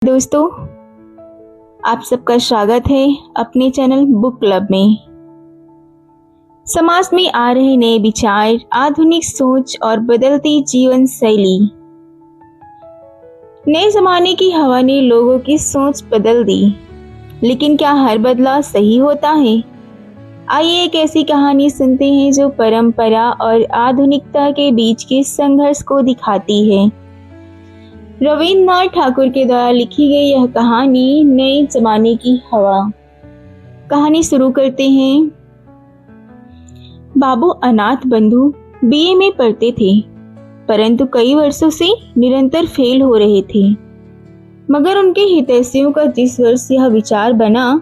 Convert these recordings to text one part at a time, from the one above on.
दोस्तों, आप सबका स्वागत है अपने चैनल बुक क्लब में। समाज में आ रहे नए विचार, आधुनिक सोच और बदलती जीवन शैली। नए जमाने की हवा ने लोगों की सोच बदल दी, लेकिन क्या हर बदलाव सही होता है? आइए एक ऐसी कहानी सुनते हैं जो परंपरा और आधुनिकता के बीच के संघर्ष को दिखाती है। रविन्द्रनाथ ठाकुर के द्वारा लिखी गई यह कहानी नए जमाने की हवा। कहानी शुरू करते हैं। बाबू अनाथ बंधु बीए में पढ़ते थे, परंतु कई वर्षों से निरंतर फेल हो रहे थे। मगर उनके हितैषियों का जिस वर्ष यह विचार बना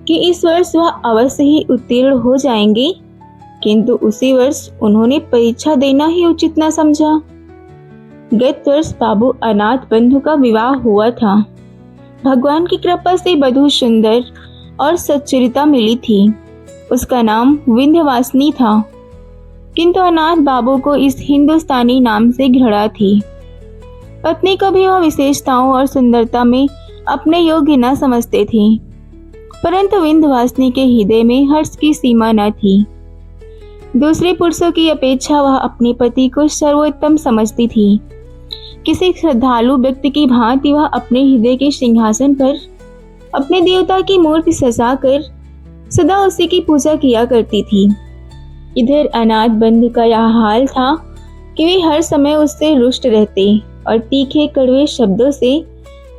कि इस वर्ष वह अवश्य ही उत्तीर्ण हो जाएंगे, किंतु उसी वर्ष उन्होंने परीक्षा देना ही उचित न समझा। गत वर्ष बाबू अनाथ बंधु का विवाह हुआ था। भगवान की कृपा से वधू सुंदर और सच्चरिता मिली थी। उसका नाम विंध्यवासिनी था, किंतु अनाथ बाबू को इस हिंदुस्तानी नाम से घृणा थी। पत्नी को भी वह विशेषताओं और सुंदरता में अपने योग्य न समझते थे, परंतु विंध्यवासिनी के हृदय में हर्ष की सीमा न थी। दूसरे पुरुषों की अपेक्षा वह अपने पति को सर्वोत्तम समझती थी। किसी श्रद्धालु व्यक्ति की भांति वह अपने हृदय के सिंहासन पर अपने देवता की मूर्ति सजाकर सदा उसी की पूजा किया करती थी। इधर अनाथ बंधु का यह हाल था कि वे हर समय उससे रुष्ट रहते और तीखे कड़वे शब्दों से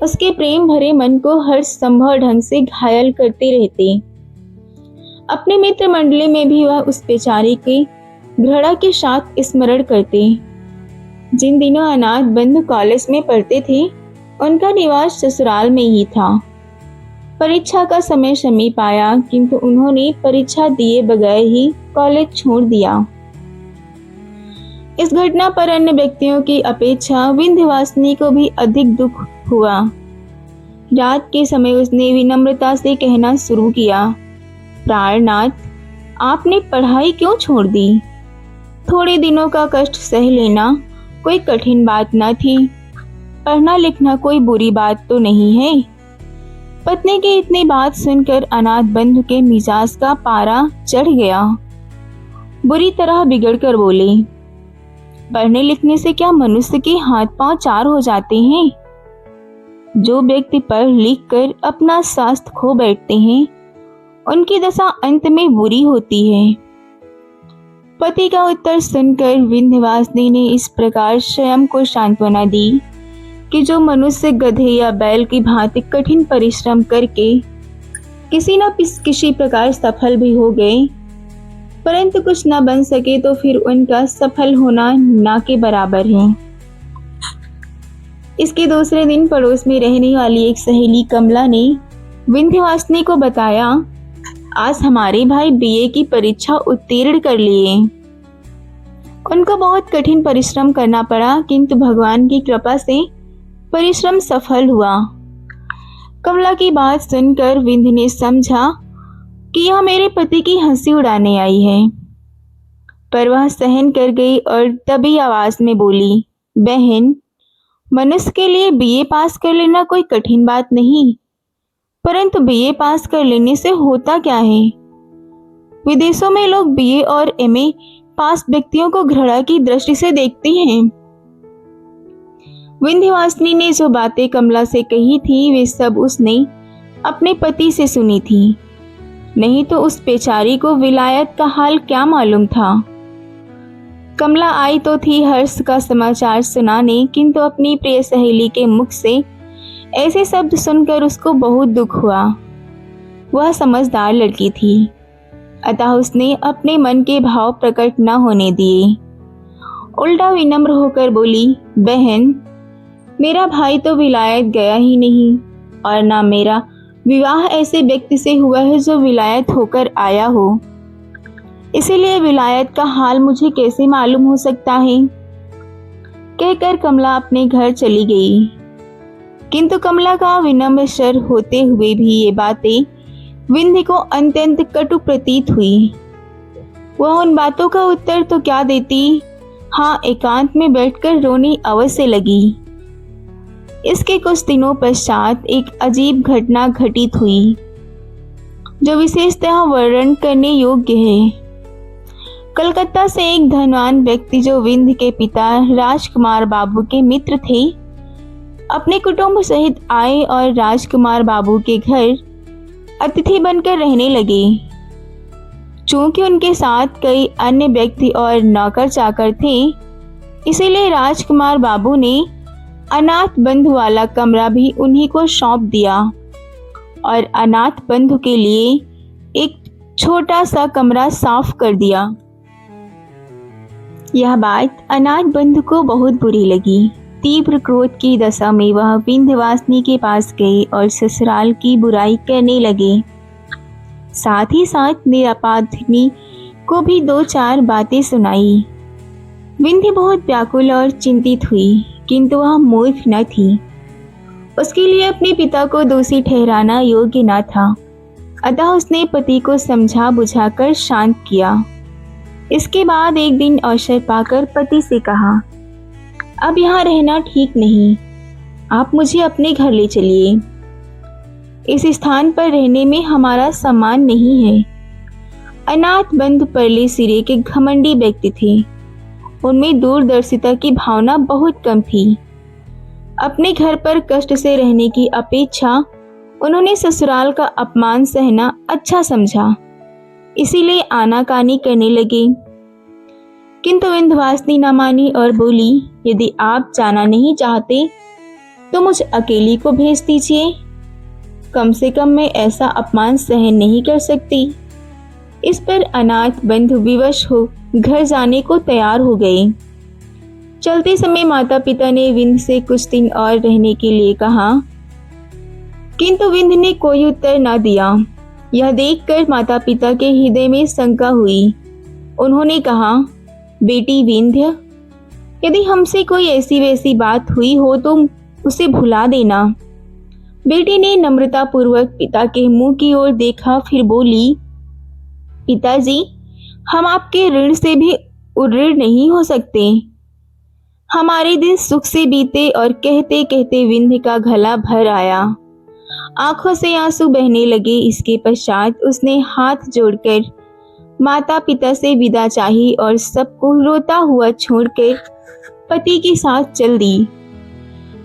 उसके प्रेम भरे मन को हर संभव ढंग से घायल करते रहते। अपने मित्र मंडली में भी वह उस बेचारी के घृणा के साथ स्मरण करते। जिन दिनों अनाथ बंधु कॉलेज में पढ़ते थे, उनका निवास ससुराल में ही था। परीक्षा का समय समीप आया, किंतु उन्होंने परीक्षा दिए बगैर ही कॉलेज छोड़ दिया। इस घटना पर अन्य व्यक्तियों की अपेक्षा विंध्यवासिनी को भी अधिक दुख हुआ। रात के समय उसने विनम्रता से कहना शुरू किया, प्राणनाथ, आपने पढ़ाई क्यों छोड़ दी? थोड़े दिनों का कष्ट सह लेना कोई कठिन बात न थी। पढ़ना लिखना कोई बुरी बात तो नहीं है। पत्नी की इतनी बात सुनकर अनाथ बंधु के मिजाज का पारा चढ़ गया। बुरी तरह बिगड़ कर बोले, पढ़ने लिखने से क्या मनुष्य के हाथ पांव चार हो जाते हैं? जो व्यक्ति पढ़ लिख कर अपना स्वास्थ्य खो बैठते हैं, उनकी दशा अंत में बुरी होती है। पति का उत्तर सुनकर विंध्यवासिनी ने इस प्रकार स्वयं को सांत्वना दी कि जो मनुष्य गधे या बैल की भांति कठिन परिश्रम करके किसी न किसी प्रकार सफल भी हो गए, परंतु कुछ न बन सके, तो फिर उनका सफल होना ना के बराबर है। इसके दूसरे दिन पड़ोस में रहने वाली एक सहेली कमला ने विंध्यवासिनी को बताया, आज हमारे भाई बीए की परीक्षा उत्तीर्ण कर लिए। उनको बहुत कठिन परिश्रम करना पड़ा, किंतु भगवान की कृपा से परिश्रम सफल हुआ। कमला की बात सुनकर विंध्य ने समझा कि यह मेरे पति की हंसी उड़ाने आई है, पर वह सहन कर गई और तभी आवाज में बोली, बहन, मनुष्य के लिए बीए पास कर लेना कोई कठिन बात नहीं, परंतु बीए पास कर लेने से होता क्या है? विदेशों में लोग बीए और एमए पास व्यक्तियों को घृणा की दृष्टि से देखते हैं। विंध्यवासिनी ने जो बातें कमला से कही थी, वे सब उसने अपने पति से सुनी थी। नहीं तो उस बेचारी को विलायत का हाल क्या मालूम था। कमला आई तो थी हर्ष का समाचार सुनाने, किंतु अपनी प्रिय सहेली के मुख से ऐसे शब्द सुनकर उसको बहुत दुख हुआ। वह समझदार लड़की थी, अतः उसने अपने मन के भाव प्रकट न होने दिए। उल्टा विनम्र होकर बोली, बहन, मेरा भाई तो विलायत गया ही नहीं, और ना मेरा विवाह ऐसे व्यक्ति से हुआ है जो विलायत होकर आया हो। इसीलिए विलायत का हाल मुझे कैसे मालूम हो सकता है? कहकर कमला अपने घर चली गई। किंतु कमला का विनम्र स्वर होते हुए भी ये बातें विंध्य को अत्यंत कटु प्रतीत हुई। वह उन बातों का उत्तर तो क्या देती, हाँ, एकांत में बैठकर रोने अवश्य लगी। इसके कुछ दिनों पश्चात एक अजीब घटना घटित हुई जो विशेषतः वर्णन करने योग्य है। कलकत्ता से एक धनवान व्यक्ति जो विंध्य के पिता राजकुमार बाबू के मित्र थे, अपने कुटुंब सहित आए और राजकुमार बाबू के घर अतिथि बनकर रहने लगे। चूंकि उनके साथ कई अन्य व्यक्ति और नौकर चाकर थे, इसीलिए राजकुमार बाबू ने अनाथ बंधु वाला कमरा भी उन्हीं को सौंप दिया और अनाथ बंधु के लिए एक छोटा सा कमरा साफ कर दिया। यह बात अनाथ बंधु को बहुत बुरी लगी। तीव्र क्रोध की दशा में वह विंध्यवासिनी के पास गए और ससुराल की बुराई करने लगे। साथ ही साथ निरापाधिनी को भी 2-4 बातें सुनाई। विंध्य बहुत व्याकुल और चिंतित हुई, किंतु वह मूर्ख न थी। उसके लिए अपने पिता को दोषी ठहराना योग्य न था, अतः उसने पति को समझा बुझाकर शांत किया। इसके बाद एक दिन अवसर पाकर पति से कहा, अब यहाँ रहना ठीक नहीं, आप मुझे अपने घर ले चलिए। इस स्थान पर रहने में हमारा सम्मान नहीं है। अनाथ बंधु परले सिरे के घमंडी व्यक्ति थे। उनमें दूरदर्शिता की भावना बहुत कम थी। अपने घर पर कष्ट से रहने की अपेक्षा उन्होंने ससुराल का अपमान सहना अच्छा समझा, इसीलिए आनाकानी करने लगे। किंतु विंध्यवासिनी न मानी और बोली, यदि आप जाना नहीं चाहते तो मुझे अकेली को भेज दीजिए। कम से कम मैं ऐसा अपमान सहन नहीं कर सकती। इस पर अनाथ बंधु विवश हो घर जाने को तैयार हो गए। चलते समय माता पिता ने विंध्य से कुछ दिन और रहने के लिए कहा, किंतु विंध्य ने कोई उत्तर न दिया। यह देखकर माता पिता के हृदय में शंका हुई। उन्होंने कहा, बेटी विंध्य, यदि हमसे कोई ऐसी वैसी बात हुई हो तो उसे भुला देना। बेटी ने नम्रता पूर्वक पिता के मुंह की ओर देखा, फिर बोली, पिताजी, हम आपके ऋण से भी उऋण नहीं हो सकते। हमारे दिन सुख से बीते। और कहते कहते विंध्य का गला भर आया, आंखों से आंसू बहने लगे। इसके पश्चात उसने हाथ जोड़कर माता पिता से विदा चाही और सबको रोता हुआ छोड़कर पति के साथ चल दी।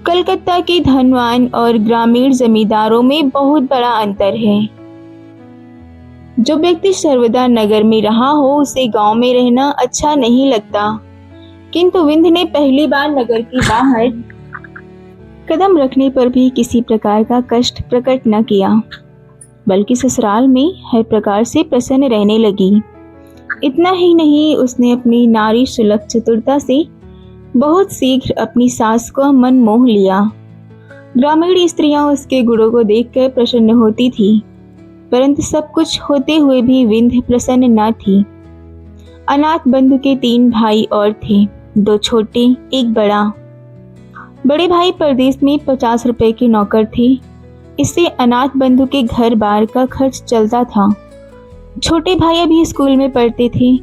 कलकत्ता के धनवान और ग्रामीण जमींदारों में बहुत बड़ा अंतर है। जो व्यक्ति सर्वदा नगर में रहा हो उसे गांव में रहना अच्छा नहीं लगता, किंतु विंध्य ने पहली बार नगर के बाहर कदम रखने पर भी किसी प्रकार का कष्ट प्रकट न किया, बल्कि ससुराल में हर प्रकार से प्रसन्न रहने लगी। इतना ही नहीं, उसने अपनी नारी सुलभ चतुरता से बहुत शीघ्र अपनी सास को मन मोह लिया। ग्रामीण स्त्रियां उसके गुणों को देखकर प्रसन्न होती थी, परंतु सब कुछ होते हुए भी विंध्य प्रसन्न न थी। अनाथ बंधु के 3 भाई और थे, 2 छोटे, एक बड़ा। बड़े भाई परदेश में 50 रुपए के नौकर थे। इससे अनाथ बंधु के घर बार का खर्च चलता था। छोटे भाई अभी स्कूल में पढ़ते थे।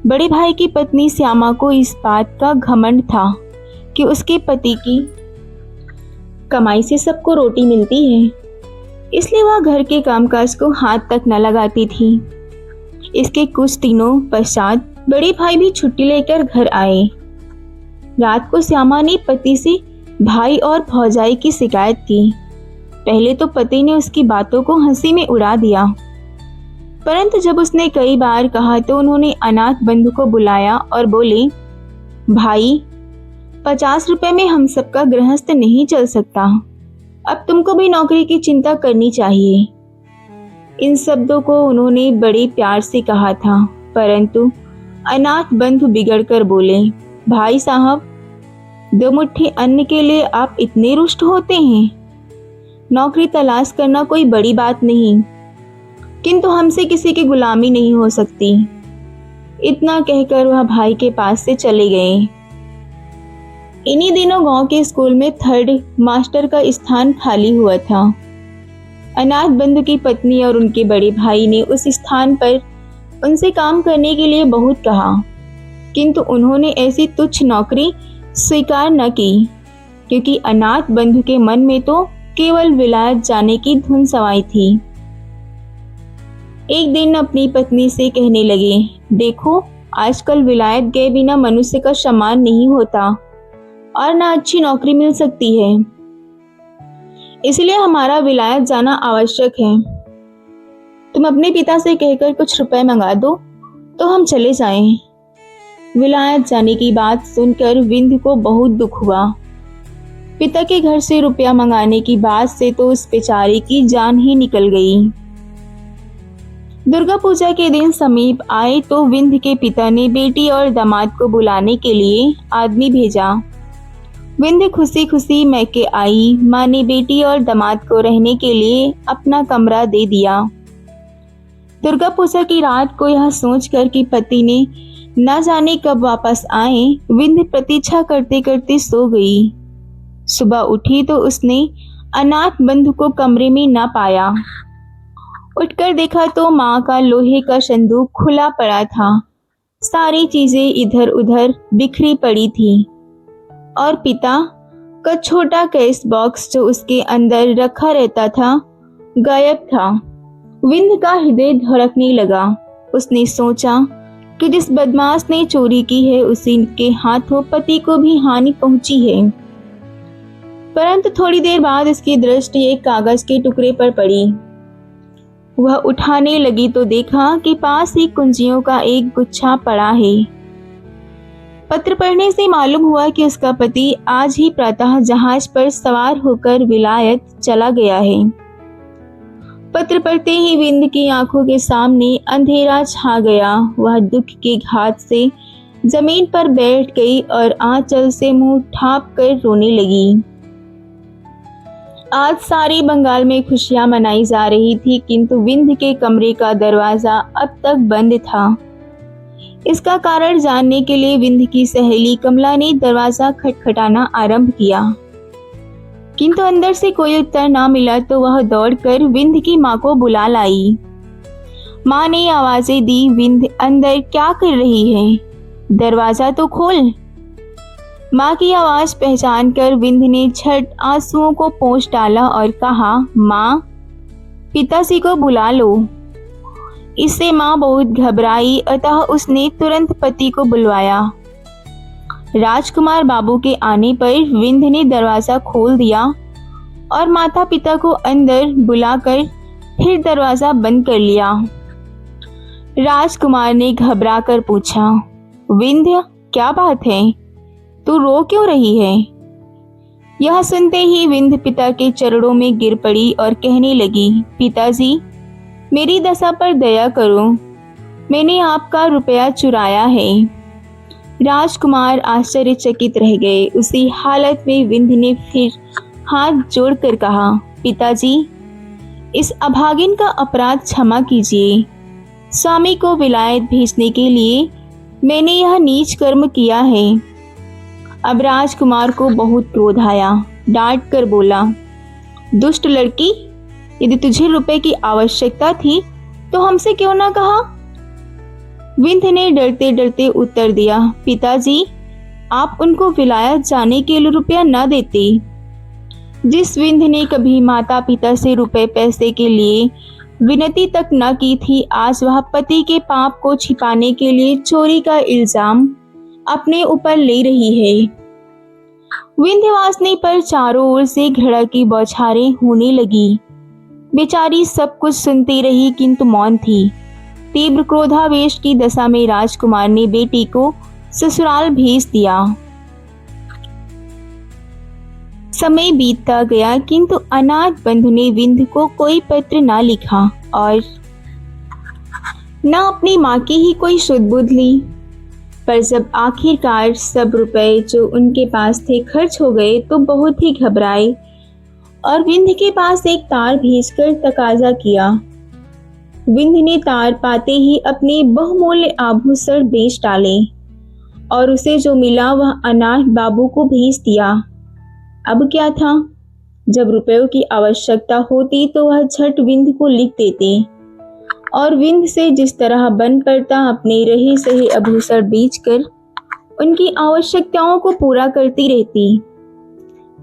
बड़े भाई की पत्नी श्यामा को इस बात का घमंड था कि उसके पति की कमाई से सबको रोटी मिलती है, इसलिए वह घर के कामकाज को हाथ तक न लगाती थी। इसके कुछ दिनों पश्चात बड़े भाई भी छुट्टी लेकर घर आए। रात को श्यामा ने पति से भाई और भौजाई की शिकायत की। पहले तो पति ने उसकी बातों को हंसी में उड़ा दिया, परंतु जब उसने कई बार कहा तो उन्होंने अनाथ बंधु को बुलाया और बोले, भाई, 50 रुपए में हम सबका गृहस्थ नहीं चल सकता। अब तुमको भी नौकरी की चिंता करनी चाहिए। इन शब्दों को उन्होंने बड़े प्यार से कहा था, परंतु अनाथ बंधु बिगड़कर बोले, भाई साहब, 2 मुट्ठी अन्न के लिए आप इतने रुष्ट होते हैं? नौकरी तलाश करना कोई बड़ी बात नहीं, किंतु हमसे किसी की गुलामी नहीं हो सकती। इतना कहकर वह भाई के पास से चले गए। इन्हीं दिनों गांव के स्कूल में 3rd मास्टर का स्थान खाली हुआ था। अनाथ बंधु की पत्नी और उनके बड़े भाई ने उस स्थान पर उनसे काम करने के लिए बहुत कहा, किंतु उन्होंने ऐसी तुच्छ नौकरी स्वीकार न की। क्योंकि अनाथ बंधु के मन में तो केवल विलायत जाने की धुन सवाई थी। एक दिन अपनी पत्नी से कहने लगे, देखो आजकल विलायत गए बिना मनुष्य का सम्मान नहीं होता और ना अच्छी नौकरी मिल सकती है, इसलिए हमारा विलायत जाना आवश्यक है। तुम अपने पिता से कहकर कुछ रुपए मंगा दो तो हम चले जाएं। विलायत जाने की बात सुनकर विंध्य को बहुत दुख हुआ। पिता के घर से रुपया मंगाने की बात से तो उस बेचारे की जान ही निकल गई। दुर्गा पूजा के दिन समीप आए तो विंध्य के पिता ने बेटी और दामाद को बुलाने के लिए आदमी भेजा। विंध्य खुशी खुशी मैके आई। माँ ने बेटी और दामाद को रहने के लिए अपना कमरा दे दिया। दुर्गा पूजा की रात को यह सोचकर कि पति ने न जाने कब वापस आए, विंध्य प्रतीक्षा करते करते सो गई। सुबह उठी तो उसने अनाथ बंधु को कमरे में न पाया। उठकर देखा तो माँ का लोहे का संदूक खुला पड़ा था। सारी चीजें इधर उधर बिखरी पड़ी थी और पिता का छोटा कैश बॉक्स जो उसके अंदर रखा रहता था गायब था। विंध्य का हृदय धड़कने लगा। उसने सोचा कि जिस बदमाश ने चोरी की है उसी के हाथों पति को भी हानि पहुंची है। परंतु थोड़ी देर बाद इसकी दृष्टि एक कागज के टुकड़े पर पड़ी। वह उठाने लगी तो देखा कि पास ही कुंजियों का एक गुच्छा पड़ा है। पत्र पढ़ने से मालूम हुआ कि उसका पति आज ही प्रातः जहाज पर सवार होकर विलायत चला गया है। पत्र पढ़ते ही विंध्य की आंखों के सामने अंधेरा छा गया। वह दुख के घात से जमीन पर बैठ गई और आंचल से मुंह ढांप कर रोने लगी। आज सारे बंगाल में खुशियां मनाई जा रही थी, किंतु विंध्य के कमरे का दरवाजा अब तक बंद था। इसका कारण जानने के लिए विंध्य की सहेली कमला ने दरवाजा खटखटाना आरंभ किया, किंतु अंदर से कोई उत्तर ना मिला तो वह दौड़कर विंध्य की माँ को बुला लाई। माँ ने आवाजें दी, विंध्य अंदर क्या कर रही है? दरवाजा तो खोल। माँ की आवाज पहचान कर विंध्य ने झट आंसुओं को पोंछ डाला और कहा, माँ, पिताजी को बुला लो। इससे माँ बहुत घबराई, अतः उसने तुरंत पति को बुलवाया। राजकुमार बाबू के आने पर विंध्य ने दरवाजा खोल दिया और माता पिता को अंदर बुलाकर फिर दरवाजा बंद कर लिया। राजकुमार ने घबरा कर पूछा, विंध्य क्या बात है, तू रो क्यों रही है? यह सुनते ही विंध्य पिता के चरणों में गिर पड़ी और कहने लगी, पिताजी, मेरी दशा पर दया करो, मैंने आपका रुपया चुराया है। राजकुमार आश्चर्यचकित रह गए। उसी हालत में विंध्य ने फिर हाथ जोड़कर कहा, पिताजी, इस अभागिन का अपराध क्षमा कीजिए। स्वामी को विलायत भेजने के लिए मैंने यह नीच कर्म किया है। अब राजकुमार को बहुत क्रोध आया। डांट कर बोला, दुष्ट लड़की, यदि तुझे रुपए की आवश्यकता थी तो हमसे क्यों ना कहा? विंध्य ने डरते डरते उत्तर दिया, पिताजी, आप उनको विलायत जाने के लिए रुपया न देते। जिस विंध्य ने कभी माता पिता से रुपए पैसे के लिए विनती तक न की थी, आज वह पति के पाप को छिपाने के लिए चोरी का इल्जाम अपने ऊपर ले रही है। विंध्यवासिनी पर चारों ओर से घृणा की बौछारें होने लगी। बेचारी सब कुछ सुनती रही किंतु मौन थी। तीव्र क्रोधावेश की दशा में राजकुमार ने बेटी को ससुराल भेज दिया। समय बीतता गया किंतु अनाथ बंधु ने विंध्य को कोई पत्र ना लिखा और न अपनी माँ की ही कोई शुद्ध बुद्ध ली। पर जब आखिरकार सब रुपए जो उनके पास थे खर्च हो गए तो बहुत ही घबराए और विंध्य के पास एक तार भेजकर तकाजा किया। विंध्य ने तार पाते ही अपने बहुमूल्य आभूषण बेच डाले और उसे जो मिला वह अनाथ बाबू को भेज दिया। अब क्या था, जब रुपयों की आवश्यकता होती तो वह झट विंध्य को लिख देते और विंध्य से जिस तरह बन पड़ता अपने रहे सहे आभूषण बेचकर उनकी आवश्यकताओं को पूरा करती रहती।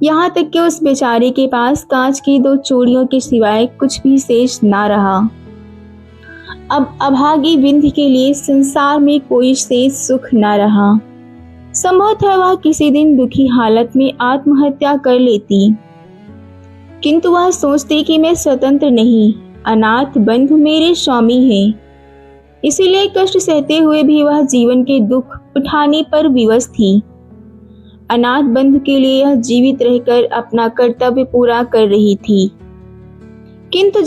यहाँ तक कि उस बेचारे के पास कांच की 2 चूड़ियों के सिवाय कुछ भी शेष ना रहा। अब अभागी विंध्य के लिए संसार में कोई शेष सुख ना रहा। संभवतः वह किसी दिन दुखी हालत में आत्महत्या कर लेती, किंतु वह सोचती कि मैं स्वतंत्र नहीं, अनाथ बंधु मेरे स्वामी हैं। इसीलिए कष्ट सहते हुए भी वह जीवन के दुख उठाने पर विवश थी। अनाथ बंधु के लिए यह जीवित रहकर अपना कर्तव्य पूरा कर रही थी, किंतु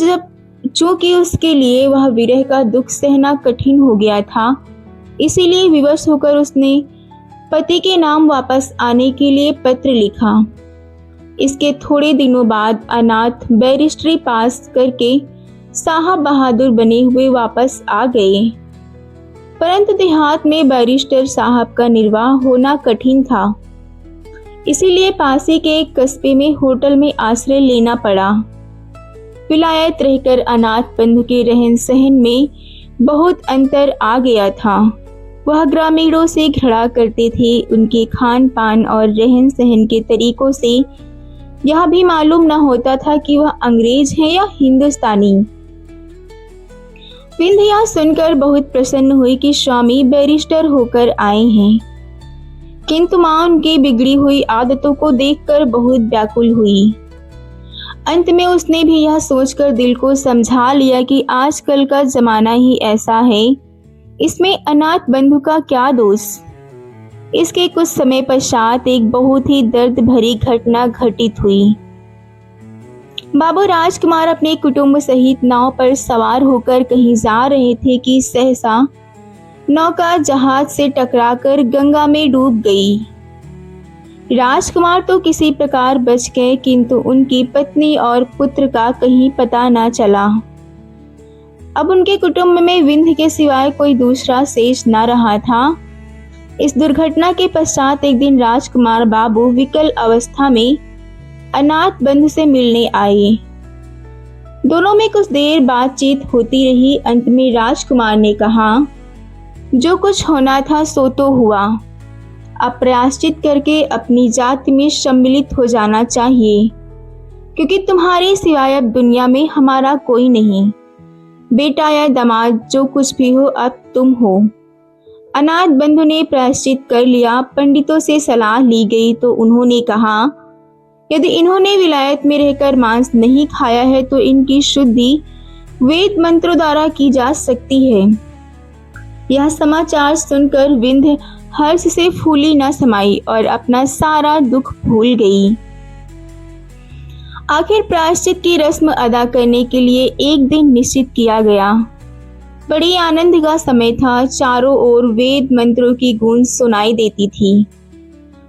चूंकि उसके लिए वह विरह का दुख सहना कठिन हो गया था, इसीलिए विवश होकर उसने पति के नाम वापस आने के लिए पत्र लिखा। इसके थोड़े दिनों बाद अनाथ बैरिस्ट्री पास करके साहब बहादुर बने हुए वापस आ गए, परंतु देहात में बैरिस्टर साहब का निर्वाह होना कठिन था। इसीलिए पास ही के एक कस्बे में होटल में आश्रय लेना पड़ा। विलायत रहकर अनाथ बंधु के रहन सहन में बहुत अंतर आ गया था। वह ग्रामीणों से घृणा करते थे। उनके खान पान और रहन सहन के तरीकों से यह भी मालूम न होता था कि वह अंग्रेज हैं या हिंदुस्तानी। विंध्य यह सुनकर बहुत प्रसन्न हुई कि स्वामी बैरिस्टर होकर आए हैं, किंतु मां उनकी बिगड़ी हुई आदतों को देखकर बहुत व्याकुल हुई। अंत में उसने भी यह सोचकर दिल को समझा लिया कि आजकल का जमाना ही ऐसा है, इसमें अनाथ बंधु का क्या दोष। इसके कुछ समय पश्चात एक बहुत ही दर्द भरी घटना घटित हुई। बाबू राजकुमार अपने कुटुंब सहित नाव पर सवार होकर कहीं जा रहे थे कि सहसा नौका जहाज से टकराकर गंगा में डूब गई। राजकुमार तो किसी प्रकार बच गए, किंतु उनकी पत्नी और पुत्र का कहीं पता न चला। अब उनके कुटुंब में विंध्य के सिवाय कोई दूसरा शेष न रहा था। इस दुर्घटना के पश्चात एक दिन राजकुमार बाबू विकल अवस्था में अनाथ बंधु से मिलने आए। दोनों में कुछ देर बातचीत होती रही। अंत में राजकुमार ने कहा, जो कुछ होना था सो तो हुआ, अब प्रायश्चित करके अपनी जाति में सम्मिलित हो जाना चाहिए, क्योंकि तुम्हारे सिवाय अब दुनिया में हमारा कोई नहीं। बेटा या दामाद जो कुछ भी हो अब तुम हो। अनाथ बंधु ने प्रायश्चित कर लिया। पंडितों से सलाह ली गई तो उन्होंने कहा, यदि इन्होंने विलायत में रहकर मांस नहीं खाया है तो इनकी शुद्धि वेद मंत्रों द्वारा की जा सकती है। यह समाचार सुनकर विंध्य हर्ष से फूली न समाई और अपना सारा दुख भूल गई। आखिर प्रायश्चित की रस्म अदा करने के लिए एक दिन निश्चित किया गया। बड़ी आनंद का समय था। चारों ओर वेद मंत्रों की गूंज सुनाई देती थी।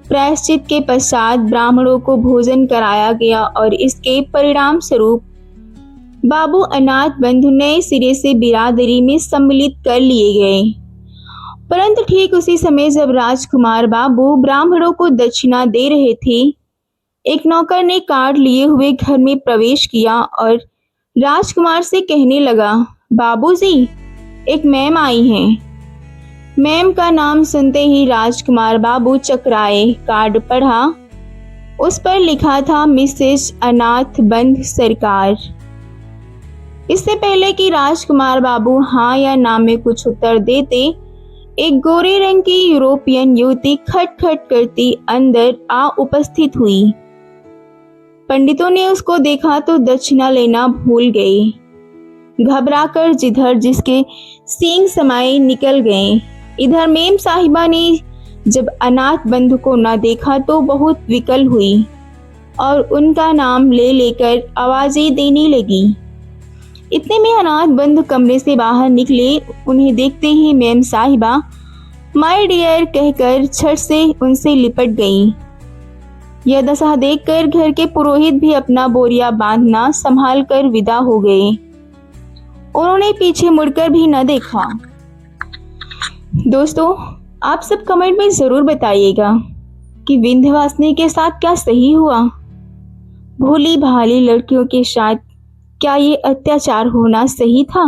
प्रायश्चित के पश्चात ब्राह्मणों को भोजन कराया गया और इसके परिणाम स्वरूप बाबू अनाथ बंधु नए सिरे से बिरादरी में सम्मिलित कर लिए गए। परंतु ठीक उसी समय जब राजकुमार बाबू ब्राह्मणों को दक्षिणा दे रहे थे, एक नौकर ने कार्ड लिए हुए घर में प्रवेश किया और राजकुमार से कहने लगा, बाबूजी, एक मैम आई हैं। मैम का नाम सुनते ही राजकुमार बाबू चकराए। कार्ड पढ़ा। उस पर लिखा था, मिसेज अनाथ बंधु सरकार। इससे पहले कि राजकुमार बाबू हाँ या ना में कुछ उत्तर देते, एक गोरे रंग की यूरोपियन युवती खटखट करती अंदर आ उपस्थित हुई। पंडितों ने उसको देखा तो दक्षिणा लेना भूल गए। घबराकर जिधर जिसके सींग समाये निकल गए। इधर मेम साहिबा ने जब अनाथ बंधु को न देखा तो बहुत विकल हुई और उनका नाम ले लेकर आवाजें देने लगी। इतने में अनाथ बंधु कमरे से बाहर निकले। उन्हें देखते ही मेम साहिबा माय डियर कहकर झट से उनसे लिपट गई। यह दशा देखकर घर के पुरोहित भी अपना बोरिया बांधना संभाल कर विदा हो गए। उन्होंने पीछे मुड़कर भी न देखा। दोस्तों, आप सब कमेंट में जरूर बताइएगा कि विंध्यवासिनी के साथ क्या सही हुआ। भोली भाली लड़कियों के साथ क्या ये अत्याचार होना सही था?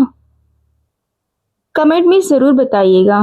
कमेंट में जरूर बताइएगा।